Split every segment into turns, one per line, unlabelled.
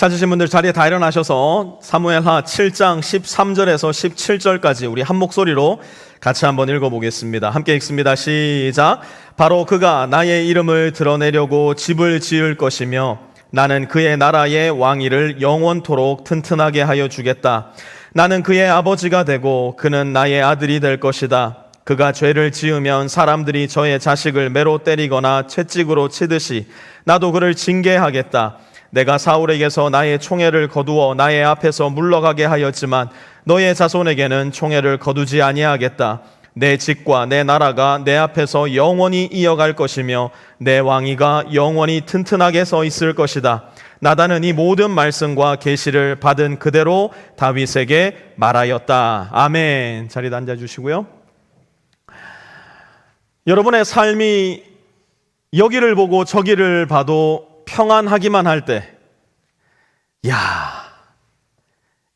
찾으신 분들 자리에 다 일어나셔서 사무엘하 7장 13절에서 17절까지 우리 한 목소리로 같이 한번 읽어보겠습니다. 함께 읽습니다. 시작. 바로 그가 나의 이름을 드러내려고 집을 지을 것이며 나는 그의 나라의 왕위를 영원토록 튼튼하게 하여 주겠다. 나는 그의 아버지가 되고 그는 나의 아들이 될 것이다. 그가 죄를 지으면 사람들이 저의 자식을 매로 때리거나 채찍으로 치듯이 나도 그를 징계하겠다. 내가 사울에게서 나의 총애를 거두어 나의 앞에서 물러가게 하였지만 너의 자손에게는 총애를 거두지 아니하겠다. 내 집과 내 나라가 내 앞에서 영원히 이어갈 것이며 내 왕위가 영원히 튼튼하게 서 있을 것이다. 나단은 이 모든 말씀과 계시를 받은 그대로 다윗에게 말하였다. 아멘. 자리에 앉아주시고요. 여러분의 삶이 여기를 보고 저기를 봐도 평안하기만 할 때, 야,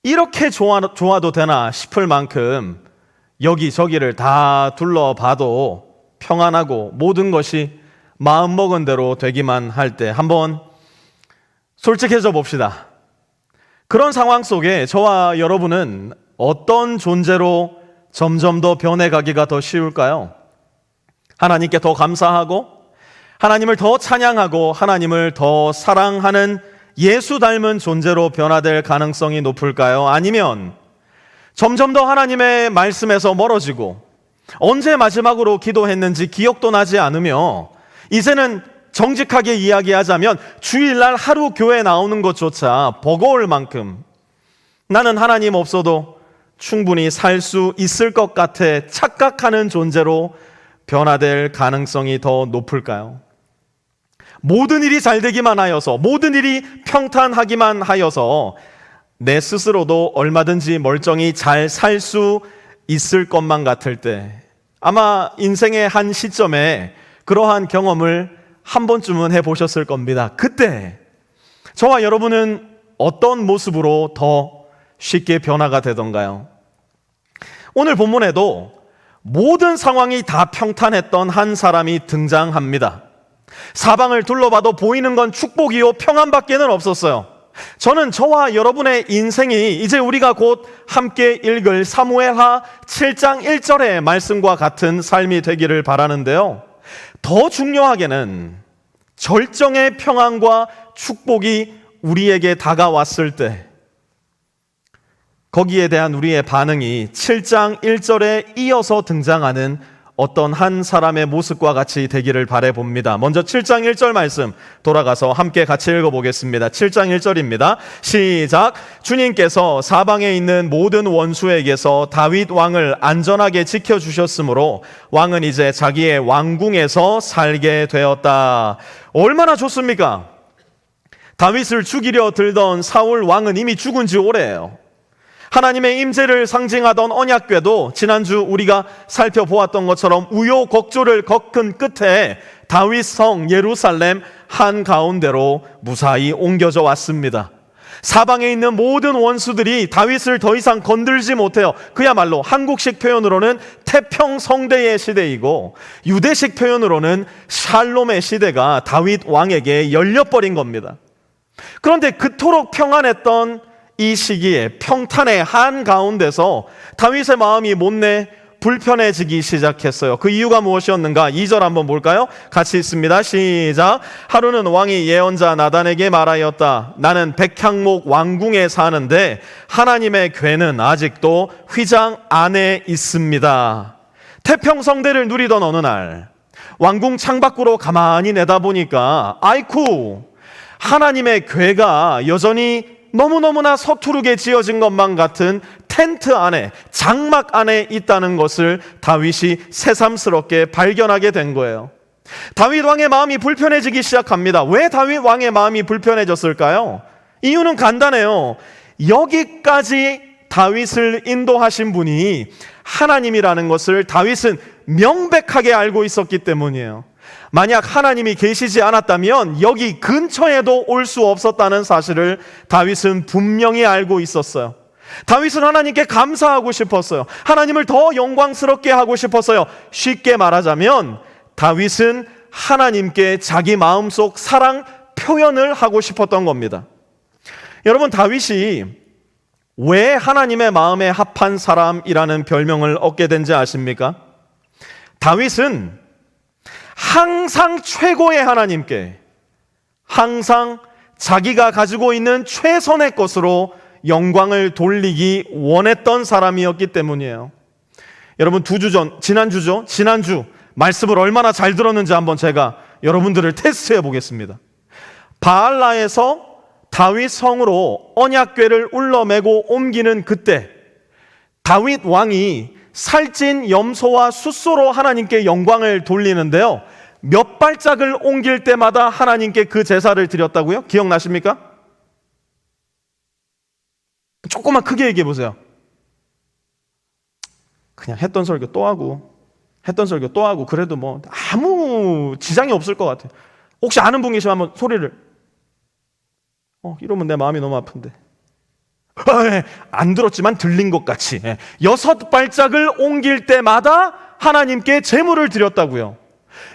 이렇게 좋아도 되나 싶을 만큼 여기저기를 다 둘러봐도 평안하고 모든 것이 마음먹은 대로 되기만 할 때 한번 솔직해져 봅시다. 그런 상황 속에 저와 여러분은 어떤 존재로 점점 더 변해가기가 더 쉬울까요? 하나님께 더 감사하고 하나님을 더 찬양하고 하나님을 더 사랑하는 예수 닮은 존재로 변화될 가능성이 높을까요? 아니면 점점 더 하나님의 말씀에서 멀어지고 언제 마지막으로 기도했는지 기억도 나지 않으며 이제는 정직하게 이야기하자면 주일날 하루 교회 나오는 것조차 버거울 만큼 나는 하나님 없어도 충분히 살 수 있을 것 같아 착각하는 존재로 변화될 가능성이 더 높을까요? 모든 일이 잘 되기만 하여서, 모든 일이 평탄하기만 하여서 내 스스로도 얼마든지 멀쩡히 잘 살 수 있을 것만 같을 때 아마 인생의 한 시점에 그러한 경험을 한 번쯤은 해보셨을 겁니다. 그때 저와 여러분은 어떤 모습으로 더 쉽게 변화가 되던가요? 오늘 본문에도 모든 상황이 다 평탄했던 한 사람이 등장합니다. 사방을 둘러봐도 보이는 건 축복이요 평안밖에는 없었어요. 저는 저와 여러분의 인생이 이제 우리가 곧 함께 읽을 사무엘하 7장 1절의 말씀과 같은 삶이 되기를 바라는데요. 더 중요하게는 절정의 평안과 축복이 우리에게 다가왔을 때 거기에 대한 우리의 반응이 7장 1절에 이어서 등장하는 어떤 한 사람의 모습과 같이 되기를 바라봅니다. 먼저 7장 1절 말씀 돌아가서 함께 같이 읽어보겠습니다. 7장 1절입니다. 시작. 주님께서 사방에 있는 모든 원수에게서 다윗 왕을 안전하게 지켜주셨으므로 왕은 이제 자기의 왕궁에서 살게 되었다. 얼마나 좋습니까? 다윗을 죽이려 들던 사울 왕은 이미 죽은 지 오래예요. 하나님의 임재를 상징하던 언약궤도 지난주 우리가 살펴보았던 것처럼 우여곡절을 겪은 끝에 다윗 성 예루살렘 한가운데로 무사히 옮겨져 왔습니다. 사방에 있는 모든 원수들이 다윗을 더 이상 건들지 못해요. 그야말로 한국식 표현으로는 태평성대의 시대이고 유대식 표현으로는 샬롬의 시대가 다윗 왕에게 열려버린 겁니다. 그런데 그토록 평안했던 이 시기에 평탄의 한가운데서 다윗의 마음이 못내 불편해지기 시작했어요. 그 이유가 무엇이었는가? 2절 한번 볼까요? 같이 읽습니다. 시작. 하루는 왕이 예언자 나단에게 말하였다. 나는 백향목 왕궁에 사는데 하나님의 궤는 아직도 휘장 안에 있습니다. 태평성대를 누리던 어느 날 왕궁 창밖으로 가만히 내다보니까 아이쿠, 하나님의 궤가 여전히 너무너무나 서투르게 지어진 것만 같은 텐트 안에, 장막 안에 있다는 것을 다윗이 새삼스럽게 발견하게 된 거예요. 다윗 왕의 마음이 불편해지기 시작합니다. 왜 다윗 왕의 마음이 불편해졌을까요? 이유는 간단해요. 여기까지 다윗을 인도하신 분이 하나님이라는 것을 다윗은 명백하게 알고 있었기 때문이에요. 만약 하나님이 계시지 않았다면 여기 근처에도 올 수 없었다는 사실을 다윗은 분명히 알고 있었어요. 다윗은 하나님께 감사하고 싶었어요. 하나님을 더 영광스럽게 하고 싶었어요. 쉽게 말하자면 다윗은 하나님께 자기 마음속 사랑 표현을 하고 싶었던 겁니다. 여러분, 다윗이 왜 하나님의 마음에 합한 사람이라는 별명을 얻게 된지 아십니까? 다윗은 항상 최고의 하나님께, 항상 자기가 가지고 있는 최선의 것으로 영광을 돌리기 원했던 사람이었기 때문이에요. 여러분, 지난주 말씀을 얼마나 잘 들었는지 한번 제가 여러분들을 테스트해 보겠습니다. 바알라에서 다윗 성으로 언약궤를 울러매고 옮기는 그때 다윗 왕이 살찐 염소와 숫소로 하나님께 영광을 돌리는데요, 몇 발짝을 옮길 때마다 하나님께 그 제사를 드렸다고요? 기억나십니까? 조금만 크게 얘기해 보세요. 그냥 했던 설교 또 하고 그래도 뭐 아무 지장이 없을 것 같아요. 혹시 아는 분 계시면 한번 소리를. 이러면 내 마음이 너무 아픈데. 안 들었지만 들린 것 같이 6발짝을 옮길 때마다 하나님께 제물을 드렸다고요.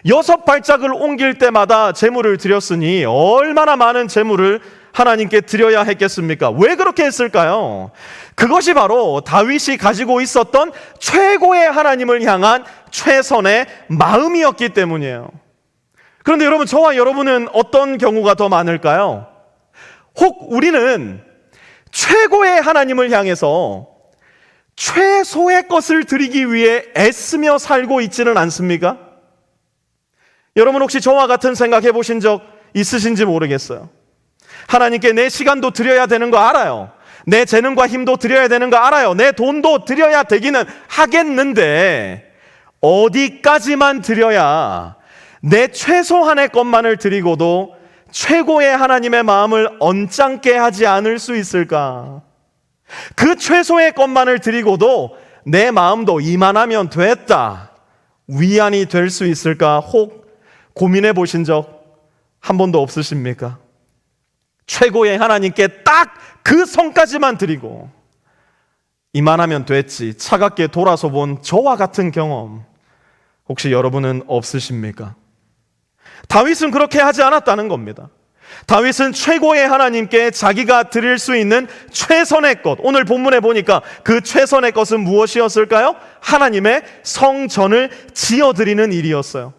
6발짝을 옮길 때마다 제물을 드렸으니 얼마나 많은 제물을 하나님께 드려야 했겠습니까? 왜 그렇게 했을까요? 그것이 바로 다윗이 가지고 있었던 최고의 하나님을 향한 최선의 마음이었기 때문이에요. 그런데 여러분, 저와 여러분은 어떤 경우가 더 많을까요? 혹 우리는 최고의 하나님을 향해서 최소의 것을 드리기 위해 애쓰며 살고 있지는 않습니까? 여러분, 혹시 저와 같은 생각해 보신 적 있으신지 모르겠어요. 하나님께 내 시간도 드려야 되는 거 알아요. 내 재능과 힘도 드려야 되는 거 알아요. 내 돈도 드려야 되기는 하겠는데 어디까지만 드려야 내 최소한의 것만을 드리고도 최고의 하나님의 마음을 언짢게 하지 않을 수 있을까? 그 최소의 것만을 드리고도 내 마음도 이만하면 됐다, 위안이 될 수 있을까? 혹 고민해 보신 적 한 번도 없으십니까? 최고의 하나님께 딱 그 성까지만 드리고 이만하면 됐지, 차갑게 돌아서 본 저와 같은 경험 혹시 여러분은 없으십니까? 다윗은 그렇게 하지 않았다는 겁니다. 다윗은 최고의 하나님께 자기가 드릴 수 있는 최선의 것, 오늘 본문에 보니까 그 최선의 것은 무엇이었을까요? 하나님의 성전을 지어드리는 일이었어요.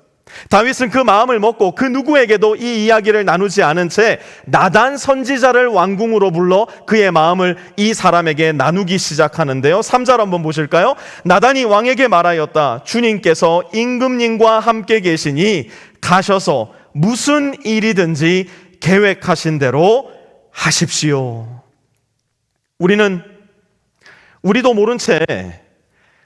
다윗은 그 마음을 먹고 그 누구에게도 이 이야기를 나누지 않은 채 나단 선지자를 왕궁으로 불러 그의 마음을 이 사람에게 나누기 시작하는데요, 3절 한번 보실까요? 나단이 왕에게 말하였다. 주님께서 임금님과 함께 계시니 가셔서 무슨 일이든지 계획하신 대로 하십시오. 우리도 모른 채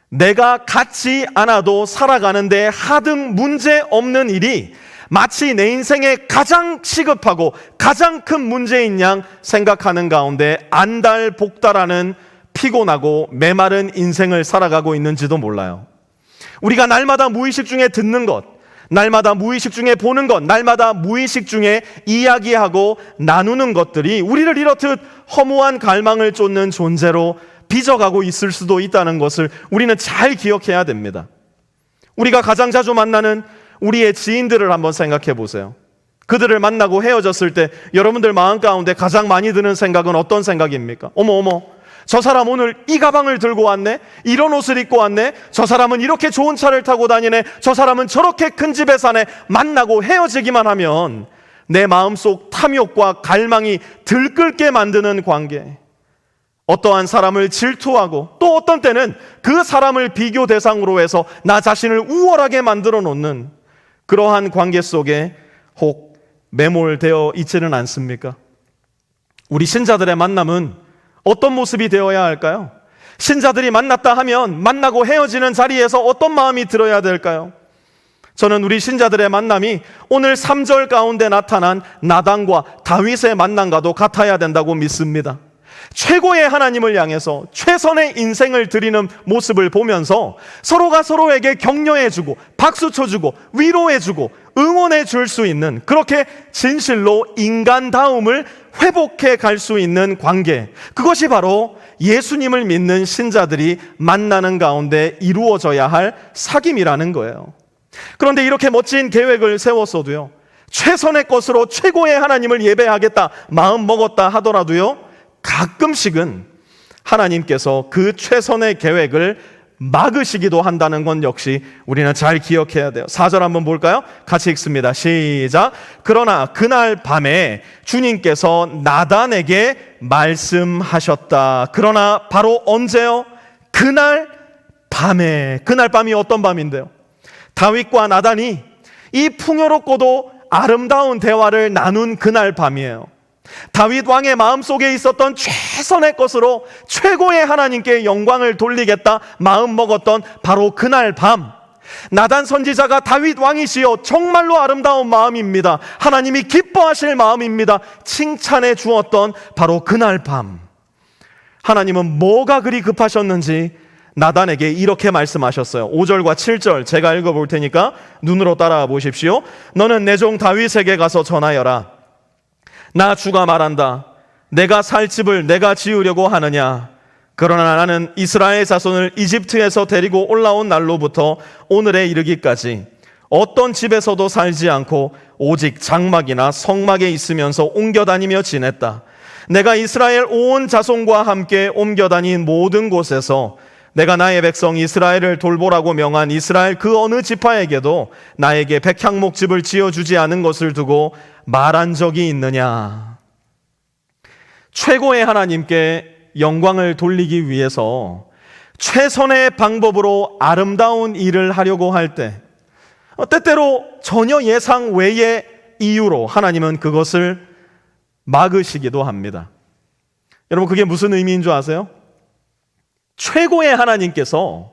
내가 갖지 않아도 살아가는데 하등 문제 없는 일이 마치 내 인생에 가장 시급하고 가장 큰 문제인 양 생각하는 가운데 안달복달하는 피곤하고 메마른 인생을 살아가고 있는지도 몰라요. 우리가 날마다 무의식 중에 듣는 것, 날마다 무의식 중에 보는 것, 날마다 무의식 중에 이야기하고 나누는 것들이 우리를 이렇듯 허무한 갈망을 쫓는 존재로 빚어가고 있을 수도 있다는 것을 우리는 잘 기억해야 됩니다. 우리가 가장 자주 만나는 우리의 지인들을 한번 생각해 보세요. 그들을 만나고 헤어졌을 때 여러분들 마음 가운데 가장 많이 드는 생각은 어떤 생각입니까? 어머, 저 사람 오늘 이 가방을 들고 왔네, 이런 옷을 입고 왔네, 저 사람은 이렇게 좋은 차를 타고 다니네, 저 사람은 저렇게 큰 집에 사네. 만나고 헤어지기만 하면 내 마음속 탐욕과 갈망이 들끓게 만드는 관계, 어떠한 사람을 질투하고 또 어떤 때는 그 사람을 비교 대상으로 해서 나 자신을 우월하게 만들어 놓는 그러한 관계 속에 혹 매몰되어 있지는 않습니까? 우리 신자들의 만남은 어떤 모습이 되어야 할까요? 신자들이 만났다 하면 만나고 헤어지는 자리에서 어떤 마음이 들어야 될까요? 저는 우리 신자들의 만남이 오늘 3절 가운데 나타난 나단과 다윗의 만남과도 같아야 된다고 믿습니다. 최고의 하나님을 향해서 최선의 인생을 드리는 모습을 보면서 서로가 서로에게 격려해주고 박수 쳐주고 위로해주고 응원해 줄 수 있는, 그렇게 진실로 인간다움을 회복해 갈 수 있는 관계, 그것이 바로 예수님을 믿는 신자들이 만나는 가운데 이루어져야 할 사귐이라는 거예요. 그런데 이렇게 멋진 계획을 세웠어도요, 최선의 것으로 최고의 하나님을 예배하겠다 마음 먹었다 하더라도요, 가끔씩은 하나님께서 그 최선의 계획을 막으시기도 한다는 건 역시 우리는 잘 기억해야 돼요. 4절 한번 볼까요? 같이 읽습니다. 시작. 그러나 그날 밤에 주님께서 나단에게 말씀하셨다. 그러나 바로 언제요? 그날 밤에. 그날 밤이 어떤 밤인데요? 다윗과 나단이 이 풍요롭고도 아름다운 대화를 나눈 그날 밤이에요. 다윗 왕의 마음속에 있었던 최선의 것으로 최고의 하나님께 영광을 돌리겠다 마음 먹었던 바로 그날 밤, 나단 선지자가 다윗 왕이시여 정말로 아름다운 마음입니다, 하나님이 기뻐하실 마음입니다, 칭찬해 주었던 바로 그날 밤, 하나님은 뭐가 그리 급하셨는지 나단에게 이렇게 말씀하셨어요. 5절과 7절 제가 읽어볼 테니까 눈으로 따라와 보십시오. 너는 내 종 다윗에게 가서 전하여라. 나 주가 말한다. 내가 살 집을 내가 지으려고 하느냐? 그러나 나는 이스라엘 자손을 이집트에서 데리고 올라온 날로부터 오늘에 이르기까지 어떤 집에서도 살지 않고 오직 장막이나 성막에 있으면서 옮겨 다니며 지냈다. 내가 이스라엘 온 자손과 함께 옮겨 다닌 모든 곳에서 내가 나의 백성 이스라엘을 돌보라고 명한 이스라엘 그 어느 지파에게도 나에게 백향목집을 지어주지 않은 것을 두고 말한 적이 있느냐? 최고의 하나님께 영광을 돌리기 위해서 최선의 방법으로 아름다운 일을 하려고 할 때 때때로 전혀 예상 외의 이유로 하나님은 그것을 막으시기도 합니다. 여러분, 그게 무슨 의미인 줄 아세요? 최고의 하나님께서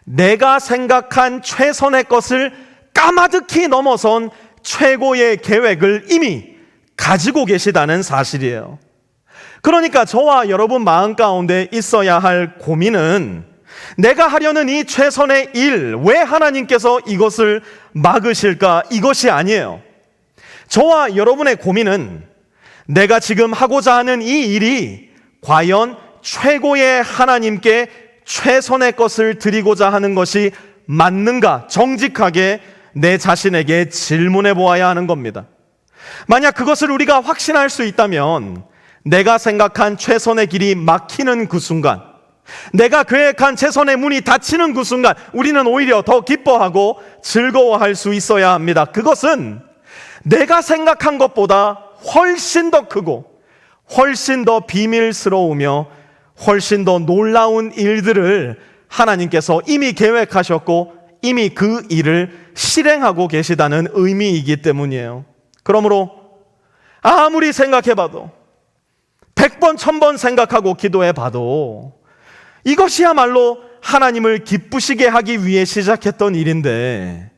내가 생각한 최선의 것을 까마득히 넘어선 최고의 계획을 이미 가지고 계시다는 사실이에요. 그러니까 저와 여러분 마음 가운데 있어야 할 고민은 내가 하려는 이 최선의 일, 왜 하나님께서 이것을 막으실까? 이것이 아니에요. 저와 여러분의 고민은 내가 지금 하고자 하는 이 일이 과연 최고의 하나님께 최선의 것을 드리고자 하는 것이 맞는가? 정직하게 내 자신에게 질문해 보아야 하는 겁니다. 만약 그것을 우리가 확신할 수 있다면 내가 생각한 최선의 길이 막히는 그 순간, 내가 계획한 최선의 문이 닫히는 그 순간 우리는 오히려 더 기뻐하고 즐거워할 수 있어야 합니다. 그것은 내가 생각한 것보다 훨씬 더 크고 훨씬 더 비밀스러우며 훨씬 더 놀라운 일들을 하나님께서 이미 계획하셨고 이미 그 일을 실행하고 계시다는 의미이기 때문이에요. 그러므로 아무리 생각해봐도 100번, 1000번 생각하고 기도해봐도 이것이야말로 하나님을 기쁘시게 하기 위해 시작했던 일인데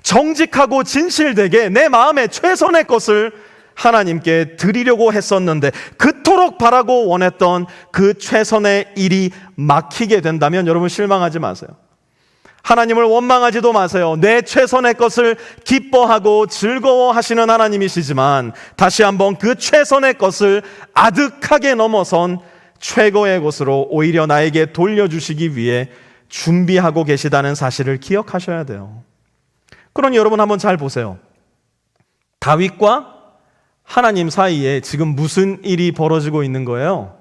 정직하고 진실되게 내 마음의 최선의 것을 하나님께 드리려고 했었는데 그토록 바라고 원했던 그 최선의 일이 막히게 된다면 여러분 실망하지 마세요. 하나님을 원망하지도 마세요. 내 최선의 것을 기뻐하고 즐거워하시는 하나님이시지만 다시 한번 그 최선의 것을 아득하게 넘어선 최고의 것으로 오히려 나에게 돌려주시기 위해 준비하고 계시다는 사실을 기억하셔야 돼요. 그러니 여러분 한번 잘 보세요. 다윗과 하나님 사이에 지금 무슨 일이 벌어지고 있는 거예요?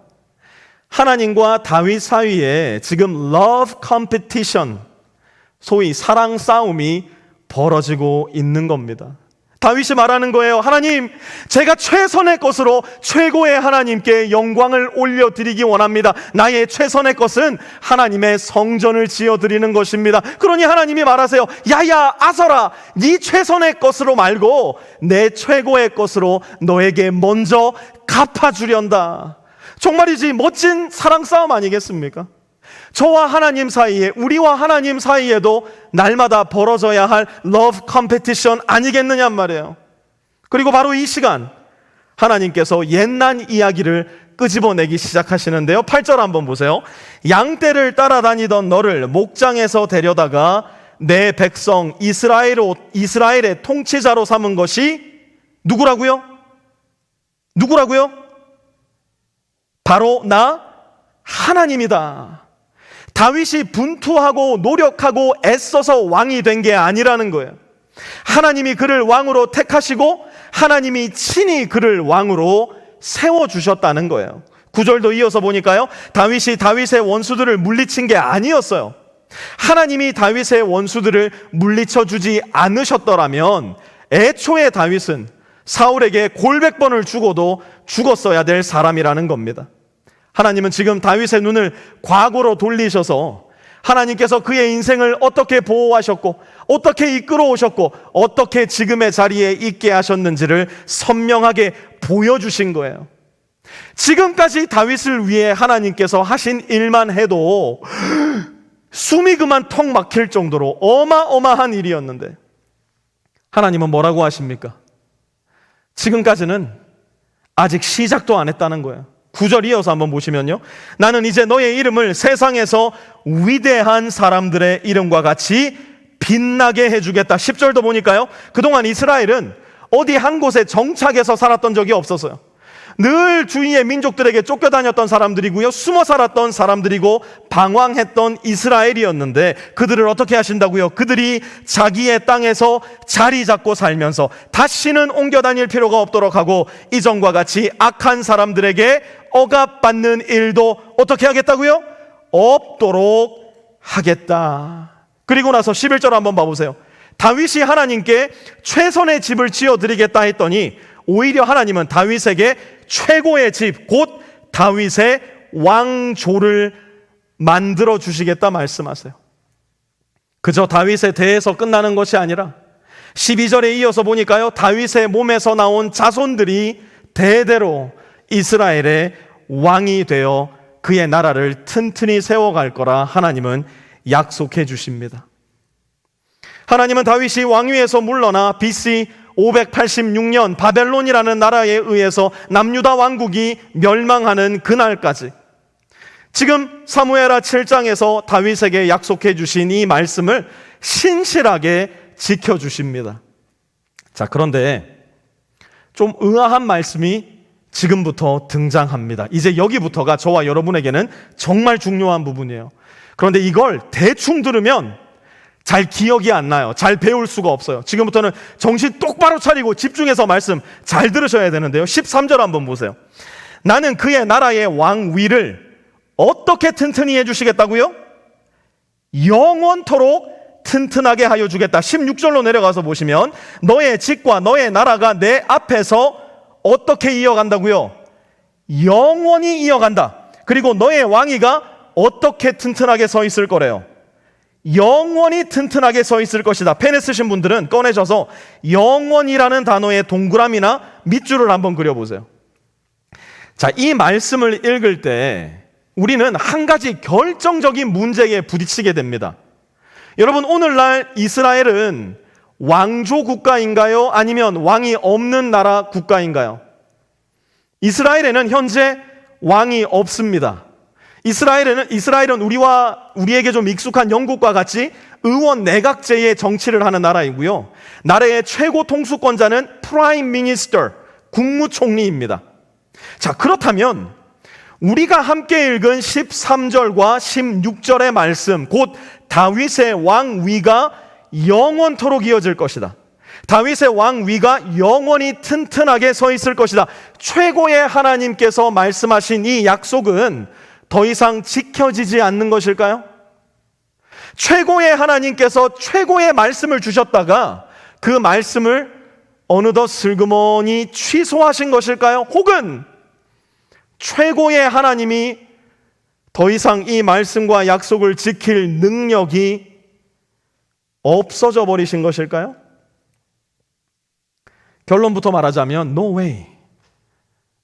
하나님과 다윗 사이에 지금 love competition, 소위 사랑 싸움이 벌어지고 있는 겁니다. 다윗이 말하는 거예요. 하나님, 제가 최선의 것으로 최고의 하나님께 영광을 올려드리기 원합니다. 나의 최선의 것은 하나님의 성전을 지어드리는 것입니다. 그러니 하나님이 말하세요. 야야 아서라, 네 최선의 것으로 말고 내 최고의 것으로 너에게 먼저 갚아주련다. 정말이지 멋진 사랑 싸움 아니겠습니까? 저와 하나님 사이에, 우리와 하나님 사이에도 날마다 벌어져야 할 love competition 아니겠느냐 말이에요. 그리고 바로 이 시간 하나님께서 옛날 이야기를 끄집어내기 시작하시는데요. 8절 한번 보세요. 양떼를 따라다니던 너를 목장에서 데려다가 내 백성 이스라엘의 통치자로 삼은 것이 누구라고요? 누구라고요? 바로 나 하나님이다. 다윗이 분투하고 노력하고 애써서 왕이 된 게 아니라는 거예요. 하나님이 그를 왕으로 택하시고 하나님이 친히 그를 왕으로 세워주셨다는 거예요. 9절도 이어서 보니까요, 다윗이 다윗의 원수들을 물리친 게 아니었어요. 하나님이 다윗의 원수들을 물리쳐 주지 않으셨더라면 애초에 다윗은 사울에게 골백번을 죽어도 죽었어야 될 사람이라는 겁니다. 하나님은 지금 다윗의 눈을 과거로 돌리셔서 하나님께서 그의 인생을 어떻게 보호하셨고 어떻게 이끌어 오셨고 어떻게 지금의 자리에 있게 하셨는지를 선명하게 보여주신 거예요. 지금까지 다윗을 위해 하나님께서 하신 일만 해도 숨이 그만 턱 막힐 정도로 어마어마한 일이었는데 하나님은 뭐라고 하십니까? 지금까지는 아직 시작도 안 했다는 거예요. 9절 이어서 한번 보시면요, 나는 이제 너의 이름을 세상에서 위대한 사람들의 이름과 같이 빛나게 해주겠다. 10절도 보니까요, 그동안 이스라엘은 어디 한 곳에 정착해서 살았던 적이 없었어요. 늘 주위의 민족들에게 쫓겨다녔던 사람들이고요, 숨어 살았던 사람들이고 방황했던 이스라엘이었는데 그들을 어떻게 하신다고요? 그들이 자기의 땅에서 자리 잡고 살면서 다시는 옮겨 다닐 필요가 없도록 하고 이전과 같이 악한 사람들에게 억압받는 일도 어떻게 하겠다고요? 없도록 하겠다. 그리고 나서 11절 한번 봐보세요. 다윗이 하나님께 최선의 집을 지어드리겠다 했더니 오히려 하나님은 다윗에게 최고의 집, 곧 다윗의 왕조를 만들어 주시겠다 말씀하세요. 그저 다윗에 대해서 끝나는 것이 아니라 12절에 이어서 보니까요, 다윗의 몸에서 나온 자손들이 대대로 이스라엘의 왕이 되어 그의 나라를 튼튼히 세워갈 거라 하나님은 약속해 주십니다. 하나님은 다윗이 왕위에서 물러나 BC 586년 바벨론이라는 나라에 의해서 남유다 왕국이 멸망하는 그날까지 지금 사무엘하 7장에서 다윗에게 약속해 주신 이 말씀을 신실하게 지켜주십니다. 자, 그런데 좀 의아한 말씀이 지금부터 등장합니다. 이제 여기부터가 저와 여러분에게는 정말 중요한 부분이에요. 그런데 이걸 대충 들으면 잘 기억이 안 나요. 잘 배울 수가 없어요. 지금부터는 정신 똑바로 차리고 집중해서 말씀 잘 들으셔야 되는데요. 13절 한번 보세요. 나는 그의 나라의 왕위를 어떻게 튼튼히 해주시겠다고요? 영원토록 튼튼하게 하여 주겠다. 16절로 내려가서 보시면 너의 집과 너의 나라가 내 앞에서 어떻게 이어간다고요? 영원히 이어간다. 그리고 너의 왕위가 어떻게 튼튼하게 서 있을 거래요? 영원히 튼튼하게 서 있을 것이다. 펜에 쓰신 분들은 꺼내셔서 영원이라는 단어의 동그라미나 밑줄을 한번 그려보세요. 자, 이 말씀을 읽을 때 우리는 한 가지 결정적인 문제에 부딪히게 됩니다. 여러분, 오늘날 이스라엘은 왕조 국가인가요? 아니면 왕이 없는 나라 국가인가요? 이스라엘에는 현재 왕이 없습니다. 이스라엘은 우리에게 좀 익숙한 영국과 같이 의원 내각제의 정치를 하는 나라이고요. 나라의 최고 통수권자는 프라임 미니스터, 국무총리입니다. 자, 그렇다면 우리가 함께 읽은 13절과 16절의 말씀, 곧 다윗의 왕위가 영원토록 이어질 것이다. 다윗의 왕위가 영원히 튼튼하게 서 있을 것이다. 최고의 하나님께서 말씀하신 이 약속은 더 이상 지켜지지 않는 것일까요? 최고의 하나님께서 최고의 말씀을 주셨다가 그 말씀을 어느덧 슬그머니 취소하신 것일까요? 혹은 최고의 하나님이 더 이상 이 말씀과 약속을 지킬 능력이 없어져 버리신 것일까요? 결론부터 말하자면 No way.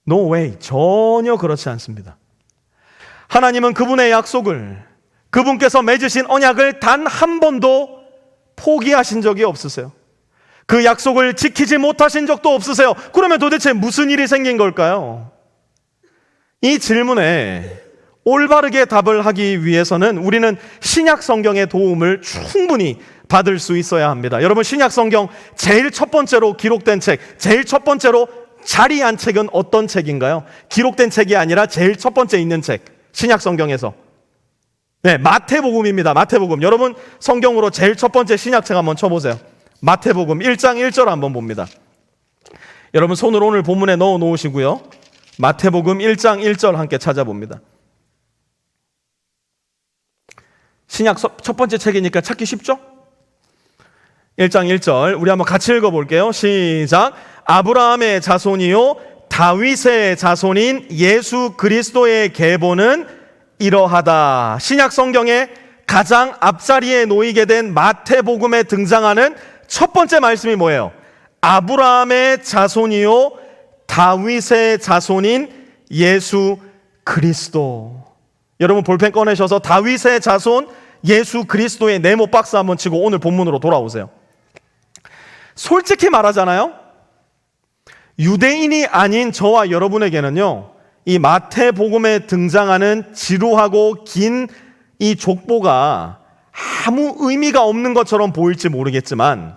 No way. 전혀 그렇지 않습니다. 하나님은 그분의 약속을, 그분께서 맺으신 언약을 단 한 번도 포기하신 적이 없으세요. 그 약속을 지키지 못하신 적도 없으세요. 그러면 도대체 무슨 일이 생긴 걸까요? 이 질문에 올바르게 답을 하기 위해서는 우리는 신약 성경의 도움을 충분히 받을 수 있어야 합니다. 여러분, 신약 성경 제일 첫 번째로 기록된 책, 제일 첫 번째로 자리한 책은 어떤 책인가요? 기록된 책이 아니라 제일 첫 번째 있는 책, 신약 성경에서. 네, 마태복음입니다. 마태복음. 여러분, 성경으로 제일 첫 번째 신약책 한번 쳐보세요. 마태복음 1장 1절 한번 봅니다. 여러분, 손을 오늘 본문에 넣어 놓으시고요. 마태복음 1장 1절 함께 찾아봅니다. 신약 첫 번째 책이니까 찾기 쉽죠? 1장 1절 우리 한번 같이 읽어볼게요. 시작. 아브라함의 자손이요 다윗의 자손인 예수 그리스도의 계보는 이러하다. 신약 성경에 가장 앞자리에 놓이게 된 마태복음에 등장하는 첫 번째 말씀이 뭐예요? 아브라함의 자손이요 다윗의 자손인 예수 그리스도. 여러분 볼펜 꺼내셔서 다윗의 자손 예수 그리스도의 네모 박스 한번 치고 오늘 본문으로 돌아오세요. 솔직히 말하잖아요. 유대인이 아닌 저와 여러분에게는요, 이 마태복음에 등장하는 지루하고 긴 이 족보가 아무 의미가 없는 것처럼 보일지 모르겠지만,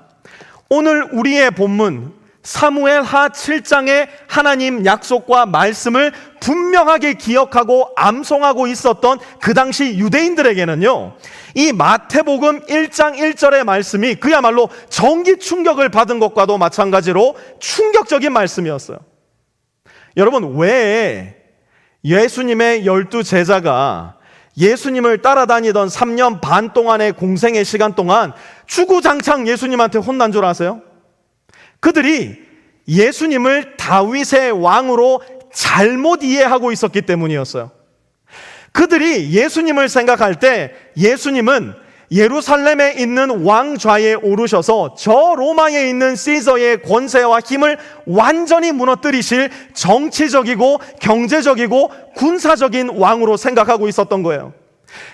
오늘 우리의 본문 사무엘하 7장의 하나님 약속과 말씀을 분명하게 기억하고 암송하고 있었던 그 당시 유대인들에게는요, 이 마태복음 1장 1절의 말씀이 그야말로 전기 충격을 받은 것과도 마찬가지로 충격적인 말씀이었어요. 여러분, 왜 예수님의 12제자가 예수님을 따라다니던 3년 반 동안의 공생의 시간 동안 주구장창 예수님한테 혼난 줄 아세요? 그들이 예수님을 다윗의 왕으로 잘못 이해하고 있었기 때문이었어요. 그들이 예수님을 생각할 때 예수님은 예루살렘에 있는 왕좌에 오르셔서 저 로마에 있는 시저의 권세와 힘을 완전히 무너뜨리실 정치적이고 경제적이고 군사적인 왕으로 생각하고 있었던 거예요.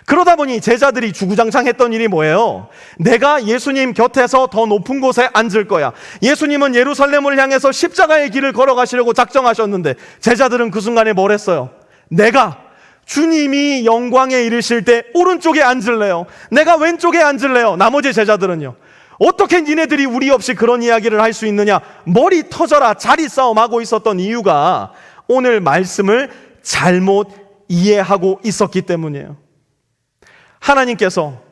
그러다 보니 제자들이 주구장창 했던 일이 뭐예요? 내가 예수님 곁에서 더 높은 곳에 앉을 거야. 예수님은 예루살렘을 향해서 십자가의 길을 걸어가시려고 작정하셨는데 제자들은 그 순간에 뭘 했어요? 내가 주님이 영광에 이르실 때 오른쪽에 앉을래요. 내가 왼쪽에 앉을래요. 나머지 제자들은요, 어떻게 니네들이 우리 없이 그런 이야기를 할 수 있느냐, 머리 터져라 자리 싸움하고 있었던 이유가 오늘 말씀을 잘못 이해하고 있었기 때문이에요. 하나님께서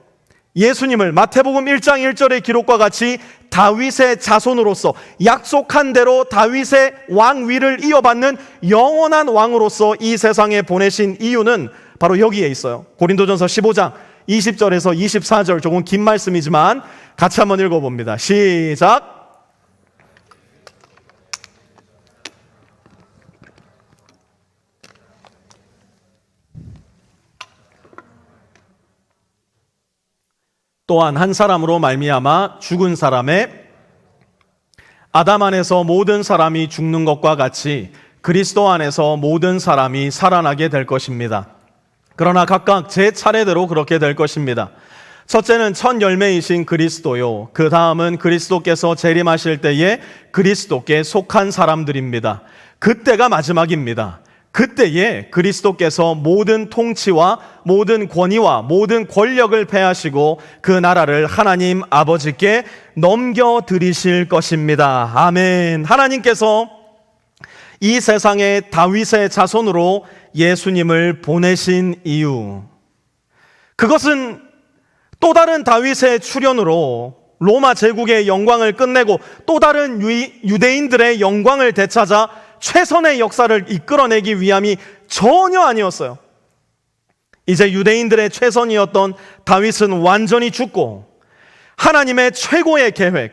예수님을 마태복음 1장 1절의 기록과 같이 다윗의 자손으로서 약속한 대로 다윗의 왕위를 이어받는 영원한 왕으로서 이 세상에 보내신 이유는 바로 여기에 있어요. 고린도전서 15장 20절에서 24절, 조금 긴 말씀이지만 같이 한번 읽어봅니다. 시작. 또한 한 사람으로 말미암아 죽은 사람의 아담 안에서 모든 사람이 죽는 것과 같이 그리스도 안에서 모든 사람이 살아나게 될 것입니다. 그러나 각각 제 차례대로 그렇게 될 것입니다. 첫째는 첫 열매이신 그리스도요, 그 다음은 그리스도께서 재림하실 때에 그리스도께 속한 사람들입니다. 그때가 마지막입니다. 그때에 그리스도께서 모든 통치와 모든 권위와 모든 권력을 패하시고 그 나라를 하나님 아버지께 넘겨드리실 것입니다. 아멘. 하나님께서 이 세상에 다윗의 자손으로 예수님을 보내신 이유, 그것은 또 다른 다윗의 출현으로 로마 제국의 영광을 끝내고 또 다른 유대인들의 영광을 되찾아 최선의 역사를 이끌어내기 위함이 전혀 아니었어요. 이제 유대인들의 최선이었던 다윗은 완전히 죽고 하나님의 최고의 계획,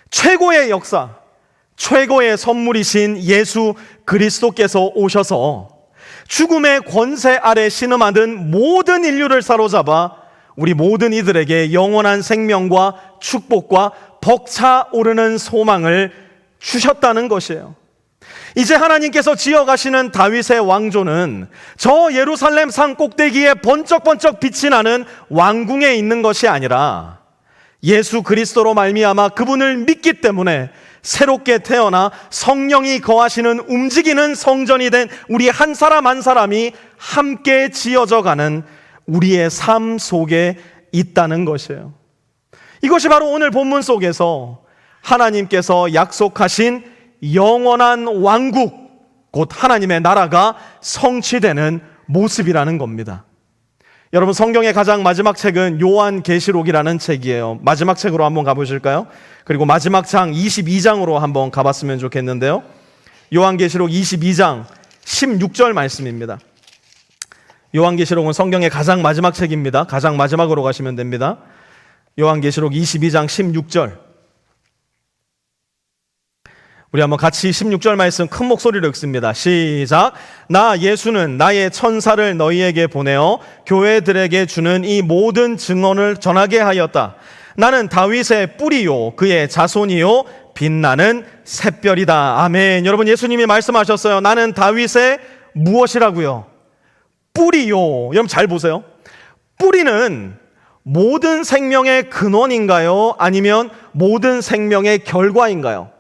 최고의 역사, 최고의 선물이신 예수 그리스도께서 오셔서 죽음의 권세 아래 신음하던 모든 인류를 사로잡아 우리 모든 이들에게 영원한 생명과 축복과 벅차오르는 소망을 주셨다는 것이에요. 이제 하나님께서 지어가시는 다윗의 왕조는 저 예루살렘 산 꼭대기에 번쩍번쩍 빛이 나는 왕궁에 있는 것이 아니라 예수 그리스도로 말미암아 그분을 믿기 때문에 새롭게 태어나 성령이 거하시는 움직이는 성전이 된 우리 한 사람 한 사람이 함께 지어져 가는 우리의 삶 속에 있다는 것이에요. 이것이 바로 오늘 본문 속에서 하나님께서 약속하신 영원한 왕국, 곧 하나님의 나라가 성취되는 모습이라는 겁니다. 여러분, 성경의 가장 마지막 책은 요한계시록이라는 책이에요. 마지막 책으로 한번 가보실까요? 그리고 마지막 장 22장으로 한번 가봤으면 좋겠는데요. 요한계시록 22장 16절 말씀입니다. 요한계시록은 성경의 가장 마지막 책입니다. 가장 마지막으로 가시면 됩니다. 요한계시록 22장 16절. 우리 한번 같이 16절 말씀 큰 목소리로 읽습니다. 시작. 나 예수는 나의 천사를 너희에게 보내어 교회들에게 주는 이 모든 증언을 전하게 하였다. 나는 다윗의 뿌리요 그의 자손이요 빛나는 샛별이다. 아멘. 여러분, 예수님이 말씀하셨어요. 나는 다윗의 무엇이라고요? 뿌리요. 여러분 잘 보세요. 뿌리는 모든 생명의 근원인가요? 아니면 모든 생명의 결과인가요?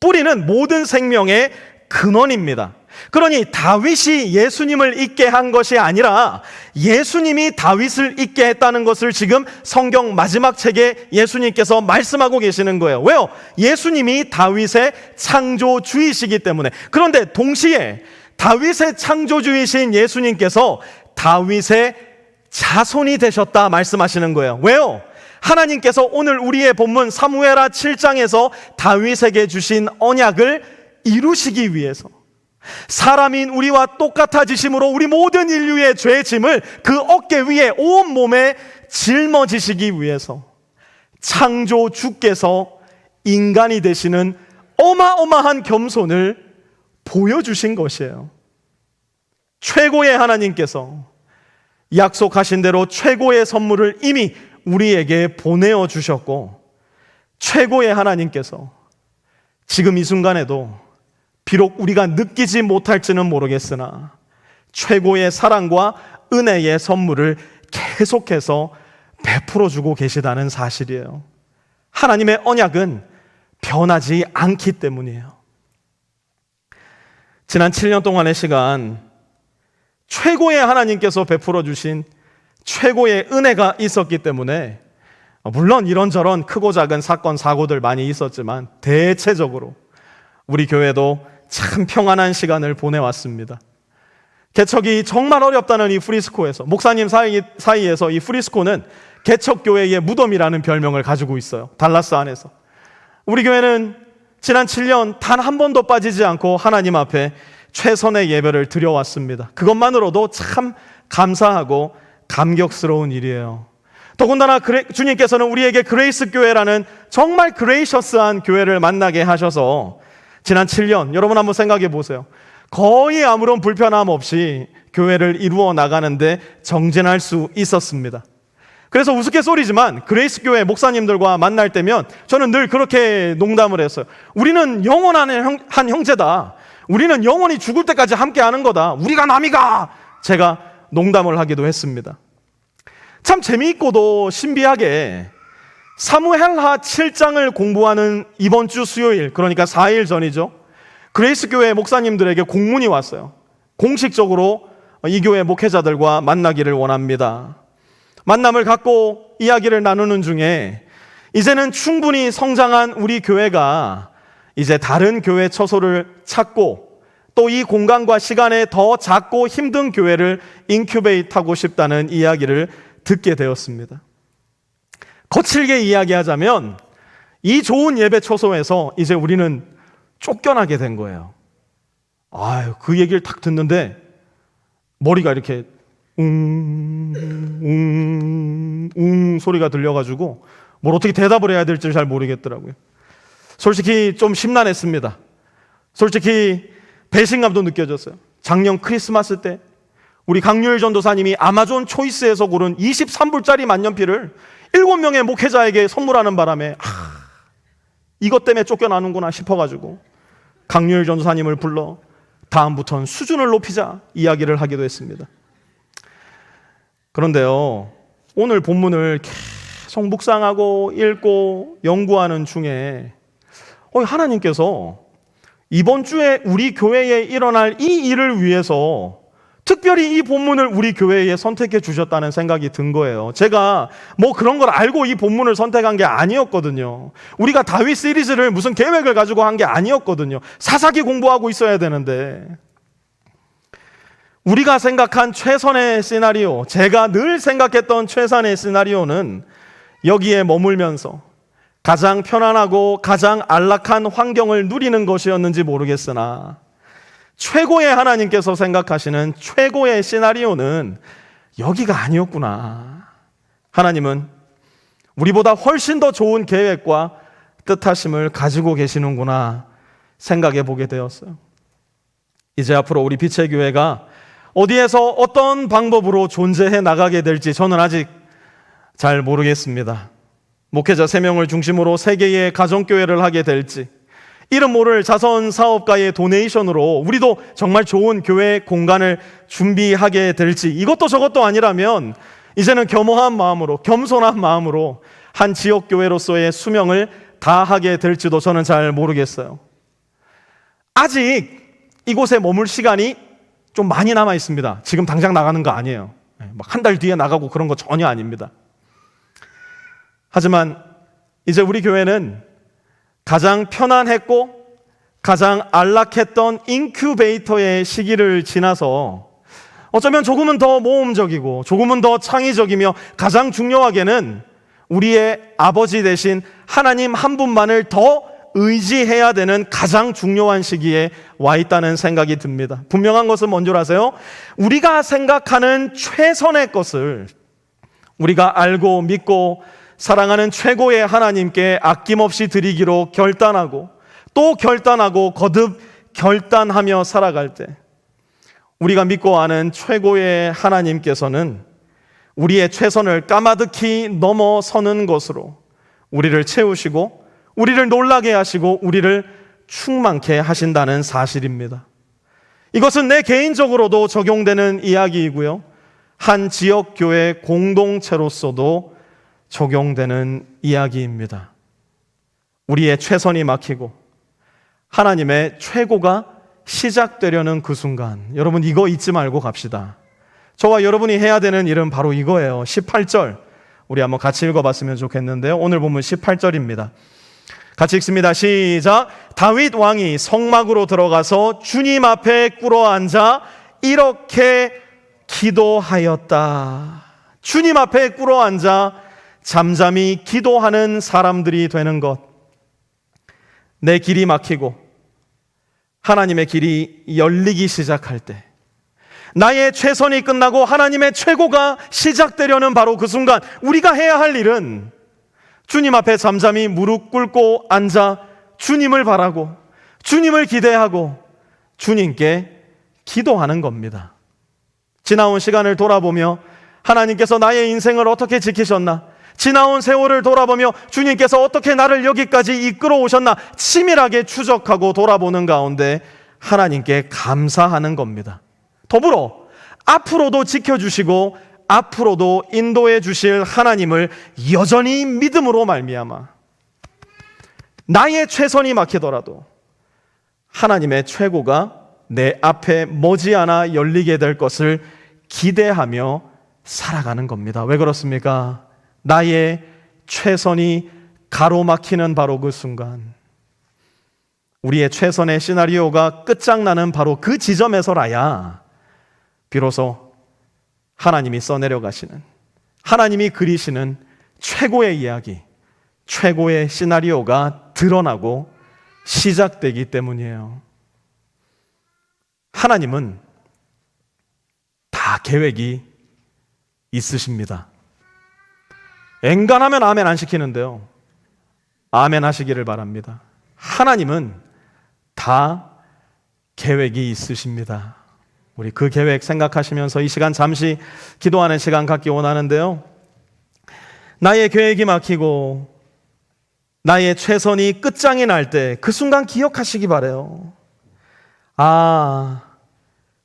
뿌리는 모든 생명의 근원입니다. 그러니 다윗이 예수님을 있게 한 것이 아니라 예수님이 다윗을 있게 했다는 것을 지금 성경 마지막 책에 예수님께서 말씀하고 계시는 거예요. 왜요? 예수님이 다윗의 창조주이시기 때문에. 그런데 동시에 다윗의 창조주이신 예수님께서 다윗의 자손이 되셨다 말씀하시는 거예요. 왜요? 하나님께서 오늘 우리의 본문 사무엘하 7장에서 다윗에게 주신 언약을 이루시기 위해서, 사람인 우리와 똑같아지심으로 우리 모든 인류의 죄의 짐을 그 어깨 위에 온몸에 짊어지시기 위해서 창조주께서 인간이 되시는 어마어마한 겸손을 보여주신 것이에요. 최고의 하나님께서 약속하신 대로 최고의 선물을 이미 우리에게 보내어 주셨고, 최고의 하나님께서 지금 이 순간에도 비록 우리가 느끼지 못할지는 모르겠으나 최고의 사랑과 은혜의 선물을 계속해서 베풀어 주고 계시다는 사실이에요. 하나님의 언약은 변하지 않기 때문이에요. 지난 7년 동안의 시간, 최고의 하나님께서 베풀어 주신 최고의 은혜가 있었기 때문에, 물론 이런저런 크고 작은 사건 사고들 많이 있었지만 대체적으로 우리 교회도 참 평안한 시간을 보내왔습니다. 개척이 정말 어렵다는 이 프리스코에서, 목사님 사이에서 이 프리스코는 개척교회의 무덤이라는 별명을 가지고 있어요. 달라스 안에서. 우리 교회는 지난 7년 단 한 번도 빠지지 않고 하나님 앞에 최선의 예배를 드려왔습니다. 그것만으로도 참 감사하고 감격스러운 일이에요. 더군다나 주님께서는 우리에게 그레이스 교회라는 정말 그레이셔스한 교회를 만나게 하셔서 지난 7년, 여러분 한번 생각해 보세요. 거의 아무런 불편함 없이 교회를 이루어 나가는데 정진할 수 있었습니다. 그래서 우스갯소리지만 그레이스 교회 목사님들과 만날 때면 저는 늘 그렇게 농담을 했어요. 우리는 영원한 한 형제다. 우리는 영원히 죽을 때까지 함께 하는 거다. 우리가 남이가. 제가 농담을 하기도 했습니다. 참 재미있고도 신비하게 사무엘하 7장을 공부하는 이번 주 수요일, 그러니까 4일 전이죠. 그레이스 교회 목사님들에게 공문이 왔어요. 공식적으로 이 교회 목회자들과 만나기를 원합니다. 만남을 갖고 이야기를 나누는 중에 이제는 충분히 성장한 우리 교회가 이제 다른 교회 처소를 찾고 또 이 공간과 시간에 더 작고 힘든 교회를 인큐베이트하고 싶다는 이야기를 듣게 되었습니다. 거칠게 이야기하자면 이 좋은 예배 처소에서 이제 우리는 쫓겨나게 된 거예요. 아유, 그 얘기를 딱 듣는데 머리가 이렇게 소리가 들려가지고 뭘 어떻게 대답을 해야 될지 잘 모르겠더라고요. 솔직히 좀 심란했습니다. 솔직히 배신감도 느껴졌어요. 작년 크리스마스 때 우리 강유일 전도사님이 아마존 초이스에서 고른 23불짜리 만년필을 7명의 목회자에게 선물하는 바람에 이것 때문에 쫓겨나는구나 싶어가지고 강유일 전도사님을 불러 다음부터는 수준을 높이자 이야기를 하기도 했습니다. 그런데요, 오늘 본문을 계속 묵상하고 읽고 연구하는 중에 하나님께서 이번 주에 우리 교회에 일어날 이 일을 위해서 특별히 이 본문을 우리 교회에 선택해 주셨다는 생각이 든 거예요. 제가 뭐 그런 걸 알고 이 본문을 선택한 게 아니었거든요. 우리가 다윗 시리즈를 무슨 계획을 가지고 한 게 아니었거든요. 사사기 공부하고 있어야 되는데, 우리가 생각한 최선의 시나리오, 제가 늘 생각했던 최선의 시나리오는 여기에 머물면서 가장 편안하고 가장 안락한 환경을 누리는 것이었는지 모르겠으나 최고의 하나님께서 생각하시는 최고의 시나리오는 여기가 아니었구나. 하나님은 우리보다 훨씬 더 좋은 계획과 뜻하심을 가지고 계시는구나 생각해 보게 되었어요. 이제 앞으로 우리 빛의 교회가 어디에서 어떤 방법으로 존재해 나가게 될지 저는 아직 잘 모르겠습니다. 목회자 3명을 중심으로 3개의 가정교회를 하게 될지, 이름 모를 자선사업가의 도네이션으로 우리도 정말 좋은 교회 공간을 준비하게 될지, 이것도 저것도 아니라면 이제는 겸허한 마음으로, 겸손한 마음으로 한 지역교회로서의 수명을 다하게 될지도 저는 잘 모르겠어요. 아직 이곳에 머물 시간이 좀 많이 남아 있습니다. 지금 당장 나가는 거 아니에요. 막 한 달 뒤에 나가고 그런 거 전혀 아닙니다. 하지만 이제 우리 교회는 가장 편안했고 가장 안락했던 인큐베이터의 시기를 지나서 어쩌면 조금은 더 모험적이고 조금은 더 창의적이며 가장 중요하게는 우리의 아버지 되신 하나님 한 분만을 더 의지해야 되는 가장 중요한 시기에 와 있다는 생각이 듭니다. 분명한 것은 뭔 줄 아세요? 우리가 생각하는 최선의 것을 우리가 알고 믿고 사랑하는 최고의 하나님께 아낌없이 드리기로 결단하고 또 결단하고 거듭 결단하며 살아갈 때 우리가 믿고 아는 최고의 하나님께서는 우리의 최선을 까마득히 넘어서는 것으로 우리를 채우시고 우리를 놀라게 하시고 우리를 충만케 하신다는 사실입니다. 이것은 내 개인적으로도 적용되는 이야기이고요, 한 지역교회 공동체로서도 적용되는 이야기입니다. 우리의 최선이 막히고 하나님의 최고가 시작되려는 그 순간, 여러분 이거 잊지 말고 갑시다. 저와 여러분이 해야 되는 일은 바로 이거예요. 18절 우리 한번 같이 읽어봤으면 좋겠는데요, 오늘 본문 18절입니다. 같이 읽습니다. 시작. 다윗 왕이 성막으로 들어가서 주님 앞에 꿇어앉아 이렇게 기도하였다. 주님 앞에 꿇어앉아 잠잠히 기도하는 사람들이 되는 것. 내 길이 막히고 하나님의 길이 열리기 시작할 때, 나의 최선이 끝나고 하나님의 최고가 시작되려는 바로 그 순간, 우리가 해야 할 일은 주님 앞에 잠잠히 무릎 꿇고 앉아 주님을 바라고 주님을 기대하고 주님께 기도하는 겁니다. 지나온 시간을 돌아보며 하나님께서 나의 인생을 어떻게 지키셨나, 지나온 세월을 돌아보며 주님께서 어떻게 나를 여기까지 이끌어 오셨나 치밀하게 추적하고 돌아보는 가운데 하나님께 감사하는 겁니다. 더불어 앞으로도 지켜주시고 앞으로도 인도해 주실 하나님을 여전히 믿음으로 말미암아 나의 최선이 막히더라도 하나님의 최고가 내 앞에 머지않아 열리게 될 것을 기대하며 살아가는 겁니다. 왜 그렇습니까? 나의 최선이 가로막히는 바로 그 순간, 우리의 최선의 시나리오가 끝장나는 바로 그 지점에서라야 비로소 하나님이 써내려 가시는, 하나님이 그리시는 최고의 이야기, 최고의 시나리오가 드러나고 시작되기 때문이에요. 하나님은 다 계획이 있으십니다. 엔간하면 아멘 안 시키는데요, 아멘 하시기를 바랍니다. 하나님은 다 계획이 있으십니다. 우리 그 계획 생각하시면서 이 시간 잠시 기도하는 시간 갖기 원하는데요, 나의 계획이 막히고 나의 최선이 끝장이 날 때 그 순간 기억하시기 바라요. 아,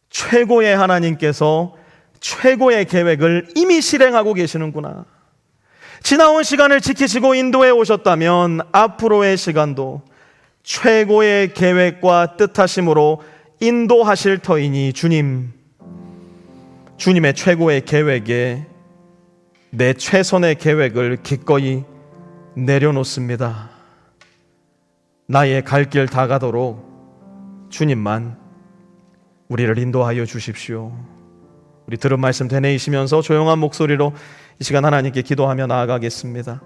최고의 하나님께서 최고의 계획을 이미 실행하고 계시는구나. 지나온 시간을 지키시고 인도해 오셨다면 앞으로의 시간도 최고의 계획과 뜻하심으로 인도하실 터이니 주님의 최고의 계획에 내 최선의 계획을 기꺼이 내려놓습니다. 나의 갈 길 다 가도록 주님만 우리를 인도하여 주십시오. 우리 들은 말씀 되뇌이시면서 조용한 목소리로 이 시간 하나님께 기도하며 나아가겠습니다.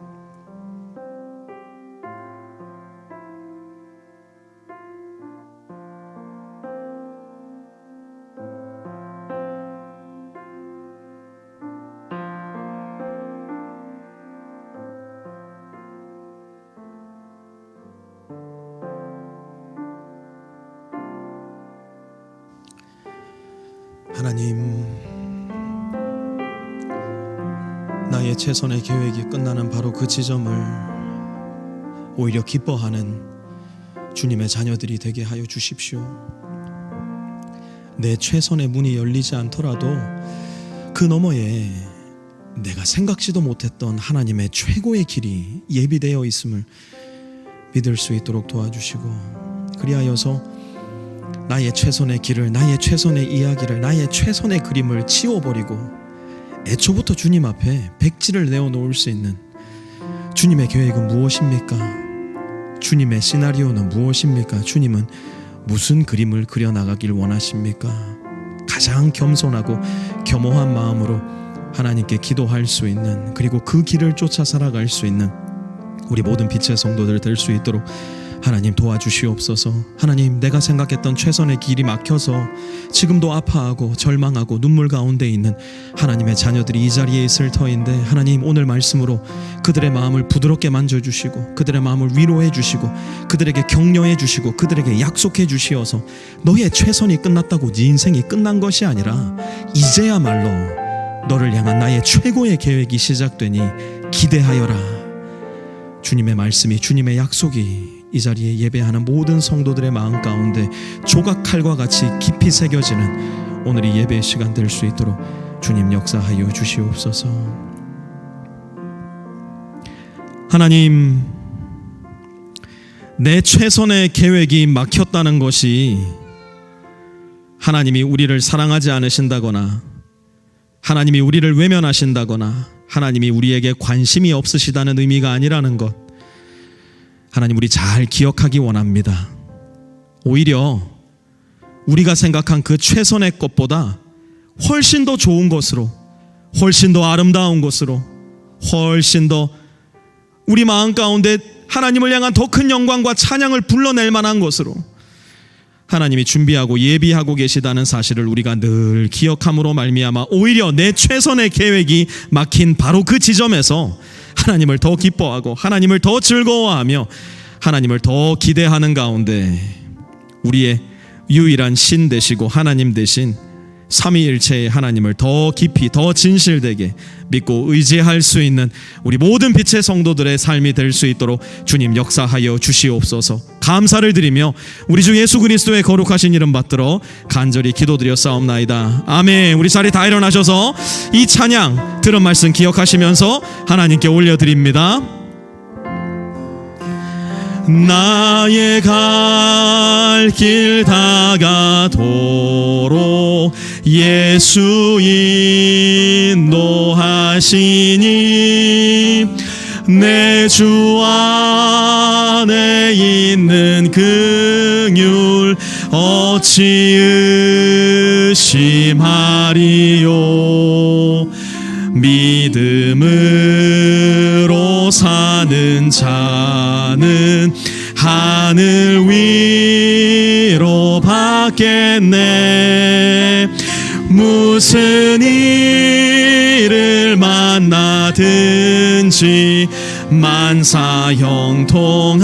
하나님, 나의 최선의 계획이 끝나는 바로 그 지점을 오히려 기뻐하는 주님의 자녀들이 되게 하여 주십시오. 내 최선의 문이 열리지 않더라도 그 너머에 내가 생각지도 못했던 하나님의 최고의 길이 예비되어 있음을 믿을 수 있도록 도와주시고, 그리하여서 나의 최선의 길을, 나의 최선의 이야기를, 나의 최선의 그림을 치워버리고 애초부터 주님 앞에 백지를 내어놓을 수 있는 주님의 계획은 무엇입니까? 주님의 시나리오는 무엇입니까? 주님은 무슨 그림을 그려나가길 원하십니까? 가장 겸손하고 겸허한 마음으로 하나님께 기도할 수 있는, 그리고 그 길을 쫓아 살아갈 수 있는 우리 모든 빛의 성도들 될 수 있도록 하나님 도와주시옵소서. 하나님, 내가 생각했던 최선의 길이 막혀서 지금도 아파하고 절망하고 눈물 가운데 있는 하나님의 자녀들이 이 자리에 있을 터인데, 하나님 오늘 말씀으로 그들의 마음을 부드럽게 만져주시고 그들의 마음을 위로해 주시고 그들에게 격려해 주시고 그들에게 약속해 주시어서 너의 최선이 끝났다고 네 인생이 끝난 것이 아니라 이제야말로 너를 향한 나의 최고의 계획이 시작되니 기대하여라. 주님의 말씀이, 주님의 약속이 이 자리에 예배하는 모든 성도들의 마음 가운데 조각칼과 같이 깊이 새겨지는 오늘이 예배의 시간 될 수 있도록 주님 역사하여 주시옵소서. 하나님, 내 최선의 계획이 막혔다는 것이 하나님이 우리를 사랑하지 않으신다거나 하나님이 우리를 외면하신다거나 하나님이 우리에게 관심이 없으시다는 의미가 아니라는 것, 하나님 우리 잘 기억하기 원합니다. 오히려 우리가 생각한 그 최선의 것보다 훨씬 더 좋은 것으로, 훨씬 더 아름다운 것으로, 훨씬 더 우리 마음 가운데 하나님을 향한 더 큰 영광과 찬양을 불러낼 만한 것으로 하나님이 준비하고 예비하고 계시다는 사실을 우리가 늘 기억함으로 말미암아 오히려 내 최선의 계획이 막힌 바로 그 지점에서 하나님을 더 기뻐하고 하나님을 더 즐거워하며 하나님을 더 기대하는 가운데 우리의 유일한 신 되시고 하나님 되신 삼위일체의 하나님을 더 깊이 더 진실되게 믿고 의지할 수 있는 우리 모든 빛의 성도들의 삶이 될 수 있도록 주님 역사하여 주시옵소서. 감사를 드리며 우리 주 예수 그리스도의 거룩하신 이름 받들어 간절히 기도드려 싸움나이다. 아멘. 우리 자리 다 일어나셔서 이 찬양 들은 말씀 기억하시면서 하나님께 올려드립니다. 나의 갈 길 다가도록 예수 인도하시니 내 주 안에 있는 긍휼 어찌 의심하리요. 믿음으로 사는 자는 하늘 위로 받겠네. 무슨 일을 만나든지 만사 형통하리라.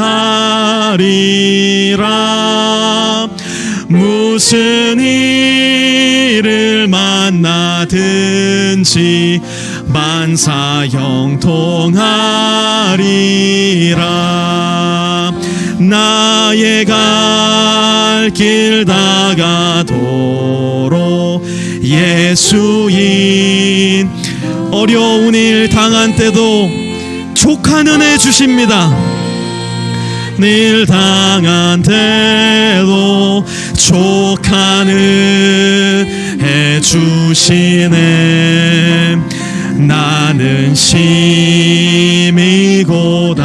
무슨 일을 만나든지 만사 형통하리라. 나의 갈 길 다가도록 예수인. 어려운 일 당한 때도 족한 은혜 주십니다. 일 당한 때도 족한 은혜 주시네. 나는 심히 고단하고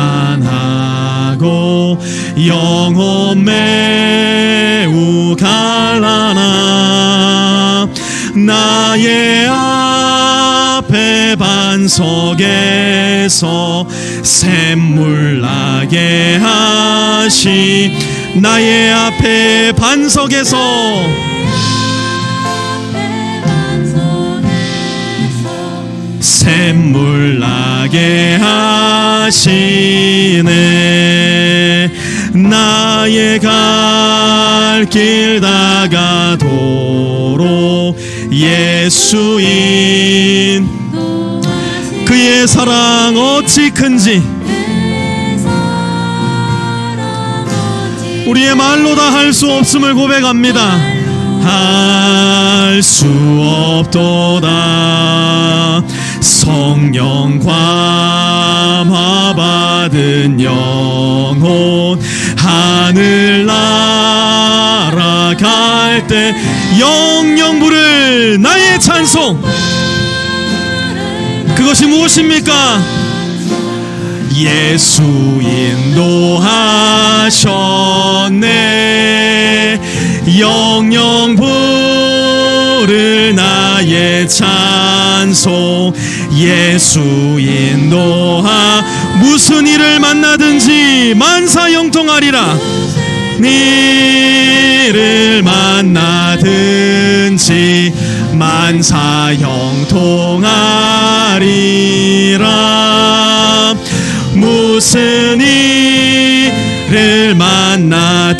영혼 매우 갈라나. 나의 앞에 반석에서 샘물 나게 하시. 나의 앞에 반석에서 샘물 나게 하시네. 나의 갈 길 다가도록 예수인 그의 사랑 어찌 큰지 우리의 말로 다 할 수 없음을 고백합니다. 할 수 없도다. 성령 감화 받은 영혼 하늘 날아갈 때 영영 부를 나의 찬송. 그것이 무엇입니까? 예수 인도하셨네. 영영 부를 나의 찬송. 예수 인도하 무슨 일을 만나든지 만사형통하리라. 니를 만나든지 만사형통하리라. 무슨 일을 만나든지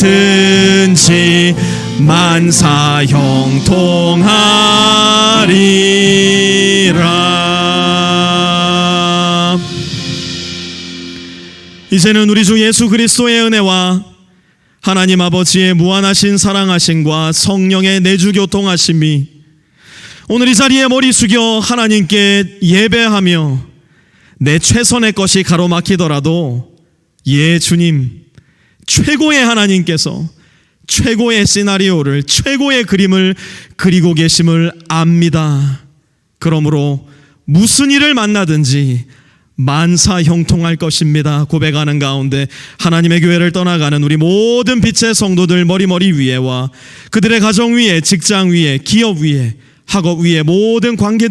만사형통하리라. 이제는 우리 주 예수 그리스도의 은혜와 하나님 아버지의 무한하신 사랑하심과 성령의 내주교통하심이 오늘 이 자리에 머리 숙여 하나님께 예배하며 내 최선의 것이 가로막히더라도 예 주님, 최고의 하나님께서 최고의 시나리오를, 최고의 그림을 그리고 계심을 압니다. 그러므로 무슨 일을 만나든지 만사형통할 것입니다 고백하는 가운데 하나님의 교회를 떠나가는 우리 모든 빛의 성도들 머리 위에와 그들의 가정 위에, 직장 위에, 기업 위에, 학업 위에 모든 관계